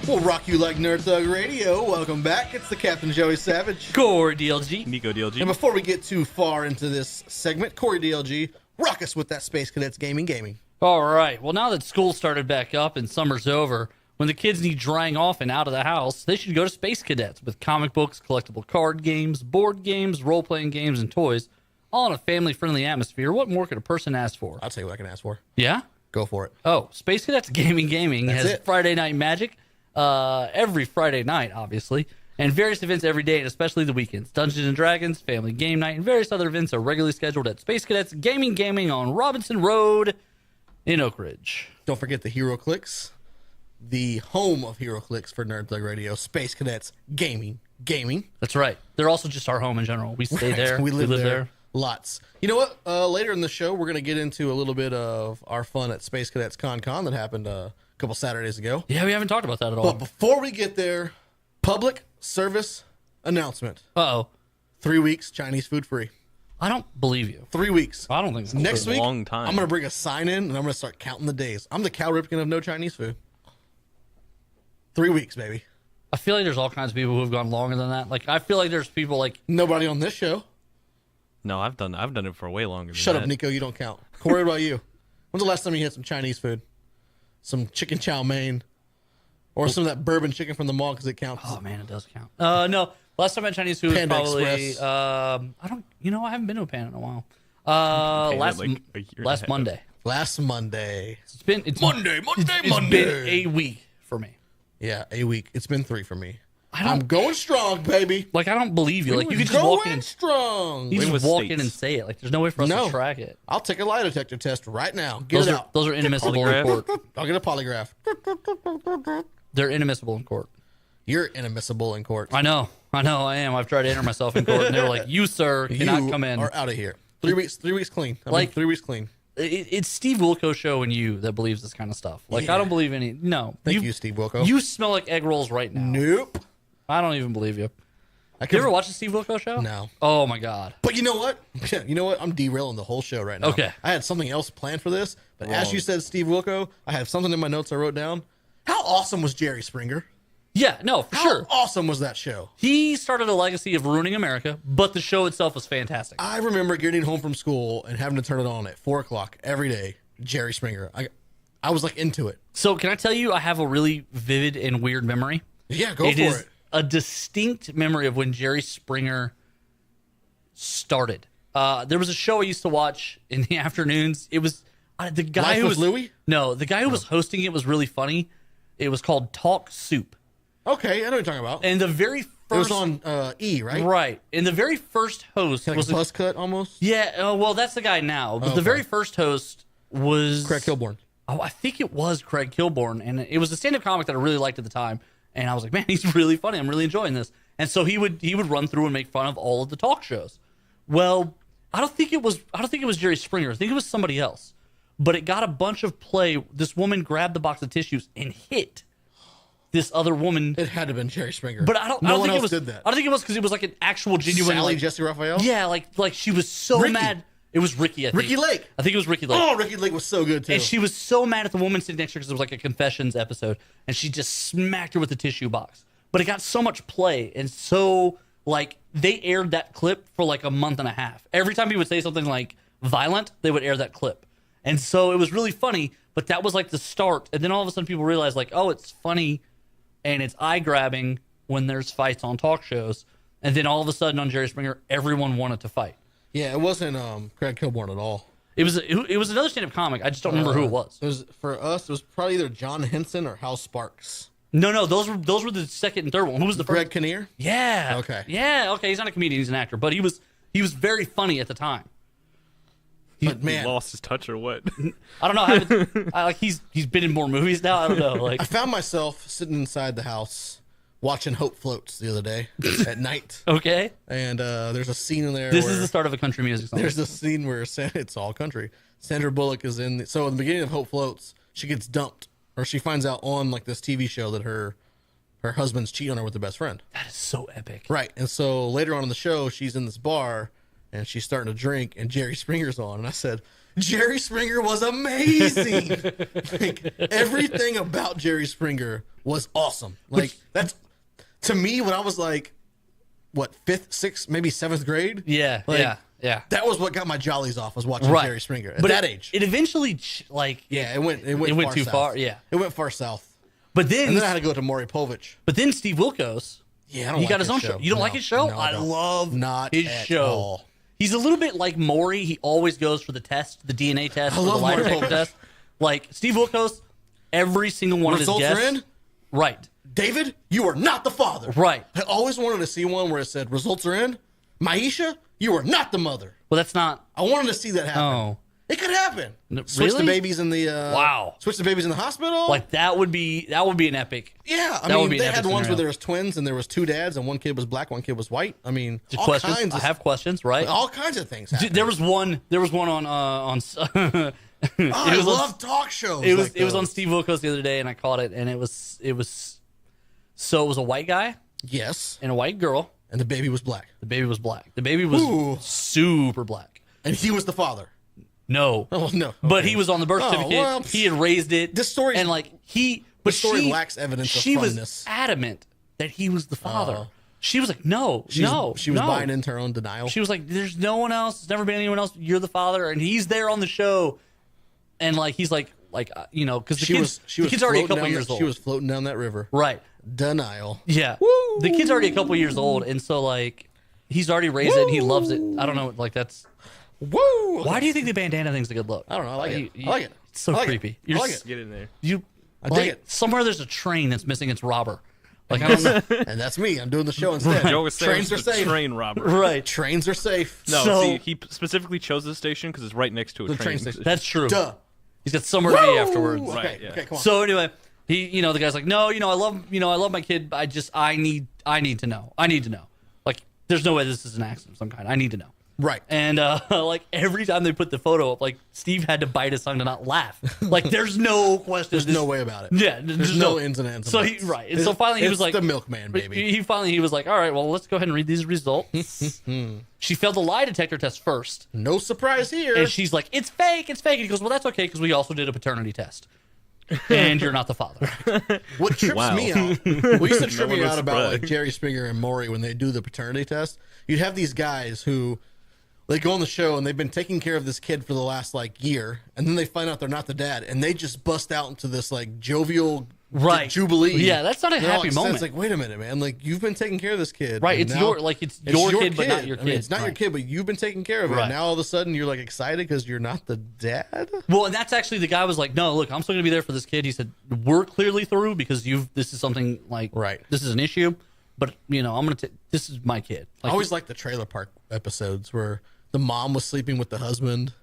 We'll rock you like Nerd Thug Radio. Welcome back. It's the Captain Joey Savage. Corey DLG. Nico DLG. And before we get too far into this segment, Corey DLG, rock us with that Space Cadets gaming. All right. Well, now that school started back up and summer's over, when the kids need drying off and out of the house, they should go to Space Cadets with comic books, collectible card games, board games, role-playing games, and toys, all in a family-friendly atmosphere. What more could a person ask for? I'll tell you what I can ask for. Yeah? Go for it. Oh, Space Cadets Gaming That's has it. Friday Night Magic every Friday night, obviously, and various events every day, and especially the weekends. Dungeons & Dragons, Family Game Night, and various other events are regularly scheduled at Space Cadets Gaming on Robinson Road in Oak Ridge. Don't forget the Hero Clicks, the home of Hero Clicks for Nerd Thug Radio, Space Cadets Gaming. That's right. They're also just our home in general. We stay there. We live there. Lots. You know what? Later in the show, we're going to get into a little bit of our fun at Space Cadets Con that happened a couple Saturdays ago. Yeah, we haven't talked about that at all. But before we get there, public service announcement. Uh-oh. 3 weeks, Chinese food free. I don't believe you. 3 weeks. I don't think so. Next a week, long time. I'm going to bring a sign in, and I'm going to start counting the days. I'm the Cal Ripken of no Chinese food. 3 weeks, baby. I feel like there's all kinds of people who have gone longer than that. Like, I feel like there's people like... Nobody on this show. No, I've done it for way longer than Shut that. up, Nico. You don't count. Corey, what about you? When's the last time you had some Chinese food? Some chicken chow mein? Or some of that bourbon chicken from the mall because it counts. Oh, man, it does count. No. Last time I had Chinese food was Panda probably... Express. I haven't been to a Panda in a while. like a year and a Last half. Monday. Last Monday. It's Monday. been a week for me. Yeah, a week. It's been 3 for me. I don't- I'm going strong, baby. Like, I don't believe you. Like, you could just walk in Going and... strong. You Wait, just with walk in states. and say it. Like, there's no way for us No. to track it. I'll take a lie detector test right now. Get Those it are out. those are inadmissible in Polygraph? court. I'll get a polygraph. They're inadmissible in court. You're inadmissible in court. I know, I am. I've tried to enter myself in court, and they were like, "You, sir, cannot You come in." are out of here. 3 weeks. 3 weeks clean. Like- 3 weeks clean. It's Steve Wilco show and you that believes this kind of stuff. Like, Yeah. I don't believe any. No, Thank you, Steve Wilco. You smell like egg rolls right now. Nope. I don't even believe you. I You ever watch the Steve Wilco show? No. Oh my god. But you know what? You know what? I'm derailing the whole show right now. Okay. I had something else planned for this, but as you said, Steve Wilco, I have something in my notes I wrote down. How awesome was Jerry Springer? Yeah, no, for How sure. awesome was that show? He started a legacy of ruining America, but the show itself was fantastic. I remember getting home from school and having to turn it on at 4 o'clock every day. Jerry Springer. I was like into it. So, can I tell you, I have a really vivid and weird memory. Yeah, go It for is it. a distinct memory of when Jerry Springer started. There was a show I used to watch in the afternoons. It was the guy Life who with was Louie? No, the guy who was hosting it was really funny. It was called Talk Soup, Okay, I know what you're talking about. and the very It was first on E, right? right, and the very first host Like was a buzz cut almost? yeah. Well, that's the guy now, but Okay. the very first host was Craig Kilborn. Oh, I think it was Craig Kilborn, and it was a stand-up comic that I really liked at the time. And I was like, man, he's really funny. I'm really enjoying this. And so he would run through and make fun of all of the talk shows. Well, I don't think it was Jerry Springer. I think it was somebody else. But it got a bunch of play. This woman grabbed the box of tissues and hit this other woman. It had to have been Jerry Springer. But I don't No one think else it was. did that. I don't think it was because it was like an actual genuine. Sally like, Jesse Raphael? yeah, like she was so Ricky. mad. It was Ricky. I think. Ricky Lake. I think it was Ricky Lake. Oh, Ricky Lake was so good too. And she was so mad at the woman sitting next to her because it was like a confessions episode, and she just smacked her with the tissue box. But it got so much play, and so like they aired that clip for like a month and a half. Every time he would say something like violent, they would air that clip, and so it was really funny. But that was like the start, and then all of a sudden people realized like, oh, it's funny, and it's eye grabbing when there's fights on talk shows, and then all of a sudden on Jerry Springer, everyone wanted to fight. Yeah, it wasn't Craig Kilborn at all. It was another stand-up comic. I just don't remember who it was. It was for us. It was probably either John Henson or Hal Sparks. No, those were the second and third one. Who was the first? Greg Kinnear. Yeah. Okay. Yeah. Okay. He's not a comedian. He's an actor, but he was very funny at the time. But He man, lost his touch or what? I don't know. He's been in more movies now. I don't know. Like I found myself sitting inside the house watching Hope Floats the other day at night, okay, and there's a scene in there. this where is the start of a country music song. There's a scene where it's all country. Sandra Bullock is in. So in the beginning of Hope Floats, she gets dumped, or she finds out on like this TV show that her husband's cheating on her with her best friend. That is so epic. Right. And so later on in the show, she's in this bar and she's starting to drink, and Jerry Springer's on. And I said, Jerry Springer was amazing. Like, everything about Jerry Springer was awesome. Like, that's, to me, when I was like, what, 5th, 6th, maybe 7th grade? Yeah, Like, yeah. That was what got my jollies off, was watching Right. Jerry Springer at that age. It eventually, like, Yeah, it went far too south. far. Yeah, It went far south. but then And then I had to go to Maury Povich. Steve Wilkos, Yeah, I don't he like got his his own show. show. You don't like No, his show? no, I I don't. love Not his at show. all. He's a little bit like Maury. He always goes for the test, the DNA test, or the love lie Maury detector Povich. test. Like Steve Wilkos, every single one Results of are his guests. in? Right, David, you are not the father. right. I always wanted to see one where it said, results are in. Maisha, you are not the mother. Well, that's not. I wanted to see that happen. Oh, It could happen. N- Switch the really? babies in the Wow. Switch the babies in the hospital. like that would be an epic. yeah, I that would mean be an they epic had ones scenario. where there was twins and there was 2 dads and one kid was black, one kid was white. I mean, all Questions. kinds I of have questions. Right. all kinds of things. Happened. There was one. There was one on. I was on- love talk shows. It was like it was on those. Steve Wilkos the other day, and I caught it, and it was so it was a white guy Yes, and a white girl. and the baby was black, The baby was black. The baby was Ooh. super black. and he was the father. No, Oh no, but Okay. he was on the birth Oh, certificate. well, He had raised it. this story- and like he, but story she, lacks evidence of She was funness. adamant that he was the father. Oh. She was like, no, She was, no, she was no. buying into her own denial. She was like, "There's no one else. There's never been anyone else. You're the father." And he's there on the show, and like he's like you know, because the kid's already a floating couple down years that, old. She was floating down that river. Right. Denial. Yeah. The kid's already a couple years old, and so like he's already raised it and he loves it. I don't know, like that's Woo! why do you think the bandana thing's a good look? I don't know. I like it. You- I like it. It's so I like it. creepy. I like s- it. Get in there. You I dig like, it. somewhere there's a train that's missing its robber. Like I don't know. And that's me. I'm doing the show instead. Joe was saying Trains are safe. train robber. Right. Trains are safe. No, So- see, he specifically chose this station because it's right next to a The train. train station. That's true. Duh. He's got somewhere to be Woo! afterwards. Okay. Right, yeah. Okay. Come on. So anyway, he, the guy's like, no, I love my kid, but I need to know. I need to know. Like, there's no way this is an accident of some kind. I need to know. right. And like every time they put the photo up, like Steve had to bite his tongue to not laugh. Like, there's no question. There's no way about it. Yeah, There's no ins and ends. So about he it. right, and so finally he was It's like the milkman, baby. He was like, all right, well, let's go ahead and read these results. She failed the lie detector test first. No surprise here. And she's like, it's fake, it's fake. And he goes, well, that's okay because we also did a paternity test. And you're not the father. What trips Wow. me out, what used to trip No one me was out about like surprised. Jerry Springer and Maury when they do the paternity test, you'd have these guys who they go on the show and they've been taking care of this kid for the last like year, and then they find out they're not the dad, and they just bust out into this like jovial Right. jubilee. Yeah, that's not a They're all happy excited. moment. It's like, wait a minute, man. Like, you've been taking care of this kid. Right, and it's now- your- like, it's your kid, but not your I mean, kid. it's not your Right. kid, but you've been taking care of it. Right. Now all of a sudden you're like excited because you're not the dad. Well, and that's actually the guy was like, no, look, I'm still gonna be there for this kid. He said, we're clearly through because this is something like, Right. this is an issue, but I'm gonna this is my kid. I Like, always like the trailer park episodes where the mom was sleeping with the husband,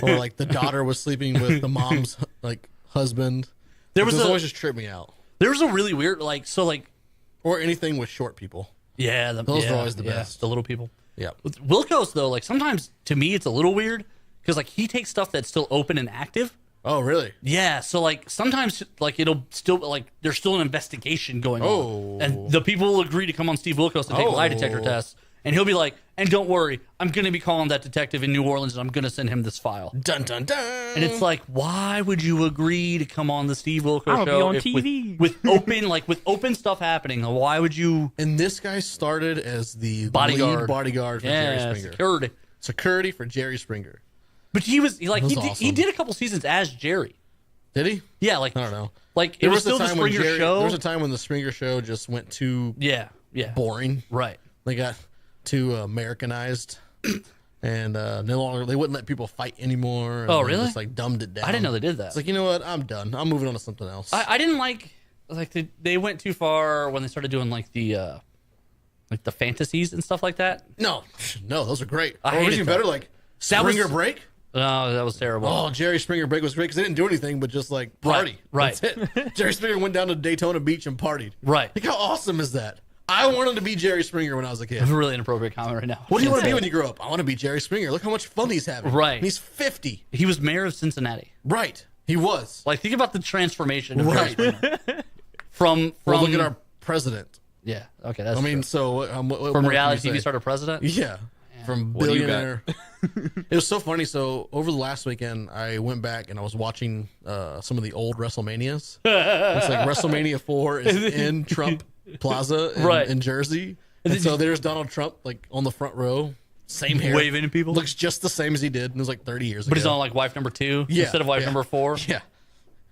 or like the daughter was sleeping with the mom's like husband. There was Those a- always just trip me out. there was a really weird Or anything with short people. yeah, Those are always the best. the little people. Yeah. With Wilkos though, like sometimes to me it's a little weird because like he takes stuff that's still open and active. Oh, really? Yeah, so like sometimes like it'll still like there's still an investigation going Oh. on, and the people will agree to come on Steve Wilkos to take lie detector Oh. tests, and he'll be like, and don't worry, I'm gonna be calling that detective in New Orleans, and I'm gonna send him this file. Dun dun dun. And it's like, why would you agree to come on the Steve Wilkos I'll be show on if TV. with open stuff happening? Why would you? And this guy started as the Bodyguard. lead bodyguard for Yeah, Jerry Springer. security. Security for Jerry Springer. But he was like That's he awesome. did a couple seasons as Jerry. Did he? Yeah, like I don't know. Like it There was a still the time when Springer Jerry- show. There was a time when the Springer show just went too yeah, boring. right. They got too Americanized, and no longer they wouldn't let people fight anymore. And Oh, they really? Just like dumbed it down. I didn't know they did that. It's like, you know what? I'm done. I'm moving on to something else. I didn't like they went too far when they started doing like the fantasies and stuff like that. no, those are great. I Or it was hated even that. better, like That was- Springer Break. Oh, that was terrible. Oh, Jerry Springer Break was great because they didn't do anything but just like party. Right. That's it. Jerry Springer went down to Daytona Beach and partied. Right. Like, how awesome is that? I wanted to be Jerry Springer when I was a kid. That's a really inappropriate comment right now. What do you want to be when you grow up? I want to be Jerry Springer. Look how much fun he's having. Right. And he's 50. He was mayor of Cincinnati. Right. He was. Like, think about the transformation of Right. Jerry Springer. from Well, look at our president. yeah. Okay, that's I mean, true. so what From more can reality you TV say? star to president. Yeah. from What do you got? billionaire. It was so funny. So over the last weekend, I went back and I was watching some of the old WrestleManias. It's like WrestleMania 4 is in Trump Plaza in Jersey. And so there's Donald Trump like on the front row, same hair, waving at people. looks just the same as he did. And it was like 30 years ago. But he's on like wife number 2 instead of wife number 4. Yeah,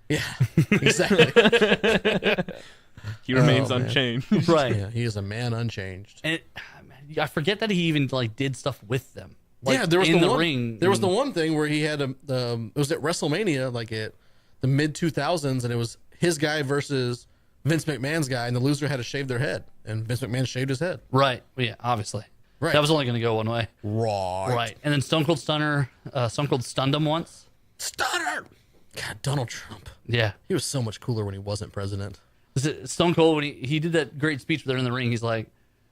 yeah, exactly. He remains man. unchanged. Right. Yeah, he is a man unchanged. And I forget that he even like did stuff with them. Like, Yeah, there was in the one, ring. There was the one thing where he had it was at WrestleMania, like at the mid 2000s, and it was his guy versus Vince McMahon's guy, and the loser had to shave their head, and Vince McMahon shaved his head. Right. Well, yeah, obviously. Right. That was only going to go one way. Right. And then Stone Cold stunned him once. Stunner. God, Donald Trump. Yeah. He was so much cooler when he wasn't president. Stone Cold, when he did that great speech with her in the ring, he's like,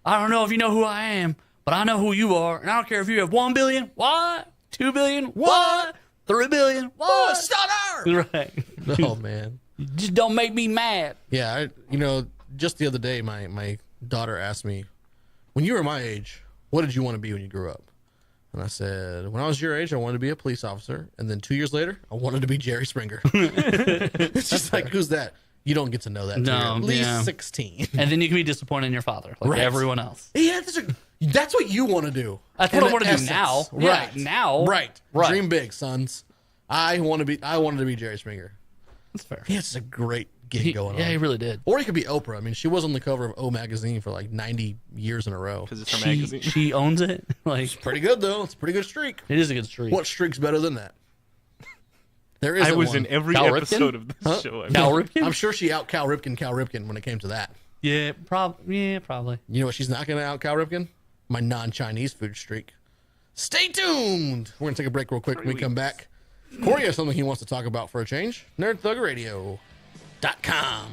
I don't know if you know who I am, but I know who you are. And I don't care if you have 1 billion, what? 2 billion, what? 3 billion, what? Stunner. Right. Oh man. Just don't make me mad. Yeah, just the other day, my daughter asked me, when you were my age, what did you want to be when you grew up? And I said, when I was your age, I wanted to be a police officer. And then 2 years later, I wanted to be Jerry Springer. It's just like, who's that? You don't get to know that. No, No, at least yeah. 16. And then you can be disappointed in your father, like Right. everyone else. Yeah, that's what you want to do. That's what In I want to do essence. now. Right. Yeah, now. Right. Right. Dream big, sons. I wanted to be Jerry Springer. That's fair. He has a great gig going on. Yeah, he really did. Or he could be Oprah. I mean, she was on the cover of O Magazine for like 90 years in a row. Because it's her magazine. She owns it. Like, Pretty good though. It's a pretty good streak. it is a good streak. What streak's better than that? There is. I was in every Cal Ripken? episode of this show. Cal Ripken? I'm sure she out Cal Ripken when it came to that. Yeah, probably. You know what she's not going to out Cal Ripken? My non-Chinese food streak. Stay tuned. We're going to take a break real quick. When we come back, Corey has something he wants to talk about for a change. NerdThugRadio.com.